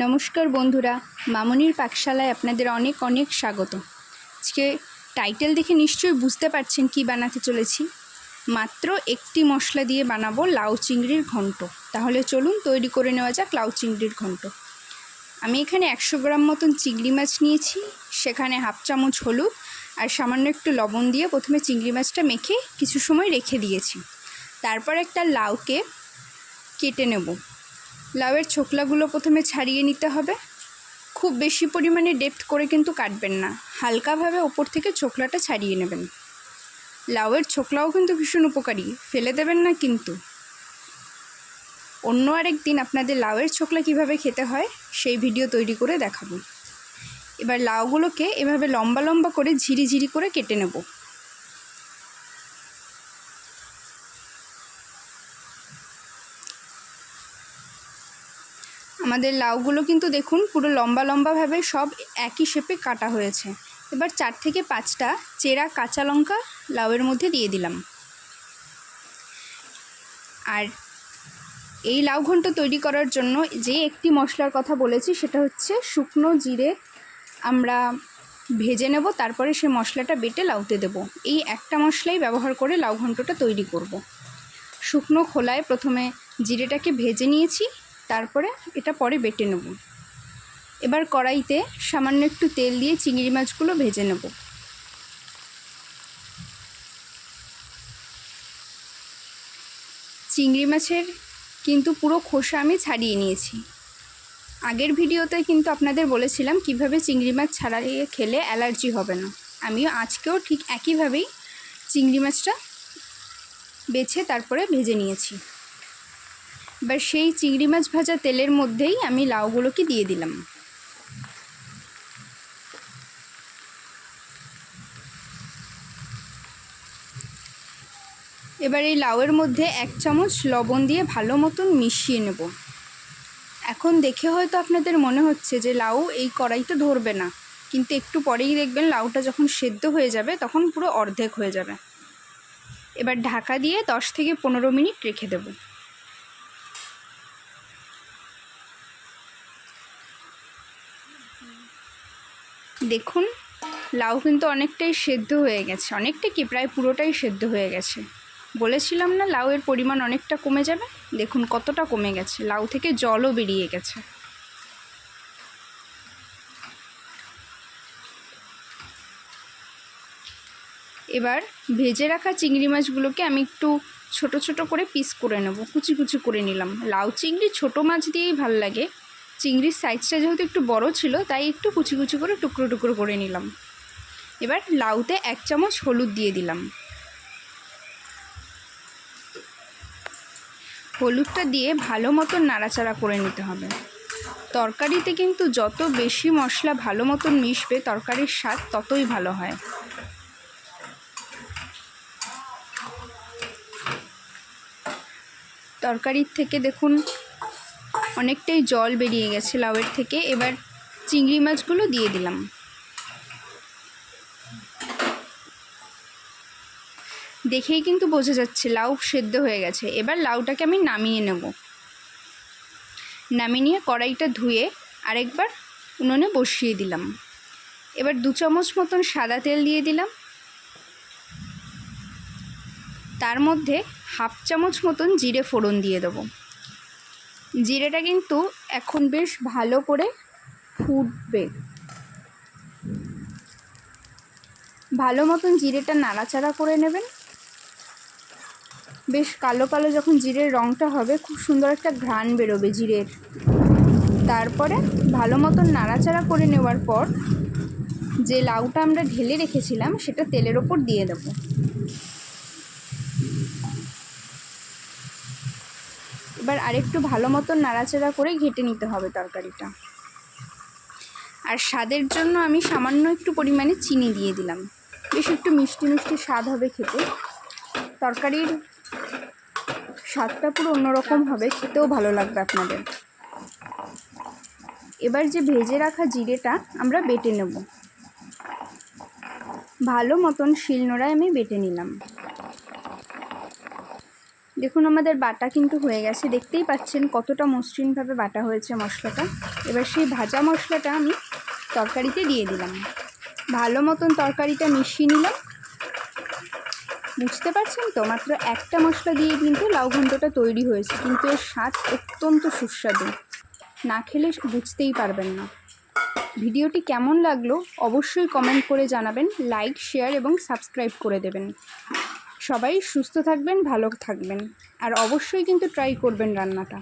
নমস্কার বন্ধুরা, মামনির পাকশালায় আপনাদের অনেক অনেক স্বাগত। আজকে টাইটেল দেখে নিশ্চয়ই বুঝতে পারছেন কি বানাতে চলেছি। মাত্র একটি মশলা দিয়ে বানাবো লাউ চিংড়ির ঘন্ট। তাহলে চলুন তৈরি করে নেওয়া যাক লাউ চিংড়ির ঘন্ট। আমি এখানে 100 গ্রাম মতন চিংড়ি মাছ নিয়েছি, সেখানে হাফ চামচ হলুদ আর সামান্য একটু লবণ দিয়ে প্রথমে চিংড়ি মাছটা মেখে কিছু সময় রেখে দিয়েছি। তারপর একটা লাউকে কেটে নেব। লাউয়ের ছোকলাগুলো প্রথমে ছাড়িয়ে নিতে হবে। খুব বেশি পরিমাণে ডেপ্থ করে কিন্তু কাটবেন না, হালকাভাবে ওপর থেকে ছোকলাটা ছাড়িয়ে নেবেন। লাউয়ের ছোকলাও কিন্তু ভীষণ উপকারী, ফেলে দেবেন না কিন্তু। অন্য আরেক দিন আপনাদের লাউয়ের ছোকলা কিভাবে খেতে হয় সেই ভিডিও তৈরি করে দেখাবো। এবার লাউগুলোকে এভাবে লম্বা লম্বা করে ঝিরি করে কেটে নেব। আমাদের লাউগুলো কিন্তু দেখুন পুরো লম্বা লম্বাভাবে সব একই শেপে কাটা হয়েছে। এবার 4 থেকে 5টা চেরা কাঁচা লঙ্কা লাউয়ের মধ্যে দিয়ে দিলাম। আর এই লাউ ঘন্ট তৈরি করার জন্য যে একটি মশলার কথা বলেছি সেটা হচ্ছে শুকনো জিরে আমরা ভেজে নেব, তারপরে সেই মশলাটা বেটে লাউতে দেব। এই একটা মশলাই ব্যবহার করে লাউ ঘন্টটা তৈরি করব। শুকনো খোলায় প্রথমে জিরেটাকে ভেজে নিয়েছি, তারপরে এটা পরে বেটে নেব। এবার কড়াইতে সামান্য একটু তেল দিয়ে চিংড়ি মাছগুলো ভেজে নেব। চিংড়ি মাছের কিন্তু পুরো খোসা আমি ছাড়িয়ে নিয়েছি। আগের ভিডিওতে কিন্তু আপনাদের বলেছিলাম কিভাবে চিংড়ি মাছ ছাড়িয়ে খেলে অ্যালার্জি হবে না। আমিও আজকেও ঠিক একইভাবেই চিংড়ি মাছটা বেছে তারপরে ভেজে নিয়েছি। এবার সেই চিংড়ি মাছ ভাজা তেলের মধ্যেই আমি লাউগুলোকে দিয়ে দিলাম। এবার এই লাউয়ের মধ্যে 1 চামচ লবণ দিয়ে ভালো মতন মিশিয়ে নেব। এখন দেখে হয়তো আপনাদের মনে হচ্ছে যে লাউ এই কড়াইতে ধরবে না, কিন্তু একটু পরেই দেখবেন লাউটা যখন সেদ্ধ হয়ে যাবে তখন পুরো অর্ধেক হয়ে যাবে। এবার ঢাকা দিয়ে 10 থেকে 15 মিনিট রেখে দেব। দেখুন লাউ কিন্তু অনেকটাই সেদ্ধ হয়ে গেছে, অনেকটা কি প্রায় পুরোটাই সেদ্ধ হয়ে গেছে। বলেছিলাম না লাউয়ের পরিমাণ অনেকটা কমে যাবে, দেখুন কতটা কমে গেছে, লাউ থেকে জলও বেরিয়ে গেছে। এবার ভেজে রাখা চিংড়ি মাছগুলোকে আমি একটু ছোট ছোট করে পিস করে নেব, কুচি কুচি করে নিলাম। লাউ চিংড়ি ছোট মাছ দিয়েই ভাল লাগে, চিংড়ির সাইজটা যেহেতু একটু বড় ছিল তাই একটু কুচি কুচি করে টুকরো টুকরো করে নিলাম। এবার লাউতে 1 চামচ হলুদ দিয়ে দিলাম। হলুদটা দিয়ে ভালো মতন নাড়াচাড়া করে নিতে হবে। তরকারিতে কিন্তু যত বেশি মশলা ভালো মতন মিশবে তরকারির স্বাদ ততই ভালো হয়। তরকারির থেকে দেখুন অনেকটাই জল বেরিয়ে গেছে লাউয়ের থেকে। এবার চিংড়ি মাছগুলো দিয়ে দিলাম। দেখেই কিন্তু বোঝা যাচ্ছে লাউ সেদ্ধ হয়ে গেছে। এবার লাউটাকে আমি নামিয়ে নেব। নামিয়ে নিয়ে কড়াইটা ধুয়ে আরেকবার উনুনে বসিয়ে দিলাম। এবার 2 চামচ মতন সাদা তেল দিয়ে দিলাম। তার মধ্যে হাফ চামচ মতন জিরে ফোড়ন দিয়ে দেবো। জিরেটা কিন্তু এখন বেশ ভালো করে ফুটবে। ভালো মতন জিরেটা নাড়াচাড়া করে নেবেন। বেশ কালো কালো যখন জিরের রঙটা হবে খুব সুন্দর একটা ঘ্রাণ বেরোবে জিরের। তারপরে ভালো মতন নাড়াচাড়া করে নেওয়ার পর যে লাউটা আমরা ঢেলে রেখেছিলাম সেটা তেলের ওপর দিয়ে দেব। এবার আরেকটু ভালো মতন নাড়াচাড়া করে ঘেঁটে নিতে হবে তরকারিটা। আর স্বাদের জন্য আমি সামান্য একটু পরিমাণে চিনি দিয়ে দিলাম। বেশ একটু মিষ্টি মিষ্টি স্বাদ হবে খেতে। তরকারির স্বাদটা পুরো অন্যরকম হবে, খেতেও ভালো লাগবে আপনাদের। এবার যে ভেজে রাখা জিরেটা আমরা বেটে নেব। ভালো মতন শিলনোড়ায় আমি বেটে নিলাম। দেখুন আমাদের বাটা কিন্তু হয়ে গেছে, দেখতেই পাচ্ছেন কতটা মসৃণভাবে বাটা হয়েছে মশলাটা। এবার সেই ভাজা মশলাটা আমি তরকারিতে দিয়ে দিলাম, ভালো মতন তরকারিটা মিশিয়ে নিলাম। বুঝতে পারছেন তো, মাত্র একটা মশলা দিয়ে কিন্তু লাউ ঘন্টটা তৈরি হয়েছে, কিন্তু এর স্বাদ অত্যন্ত সুস্বাদু, না খেলে বুঝতেই পারবেন না। ভিডিওটি কেমন লাগলো অবশ্যই কমেন্ট করে জানাবেন, লাইক, শেয়ার এবং সাবস্ক্রাইব করে দেবেন। সবাই সুস্থ থাকবেন, ভালো থাকবেন, আর অবশ্যই কিন্তু ট্রাই করবেন রান্নাটা।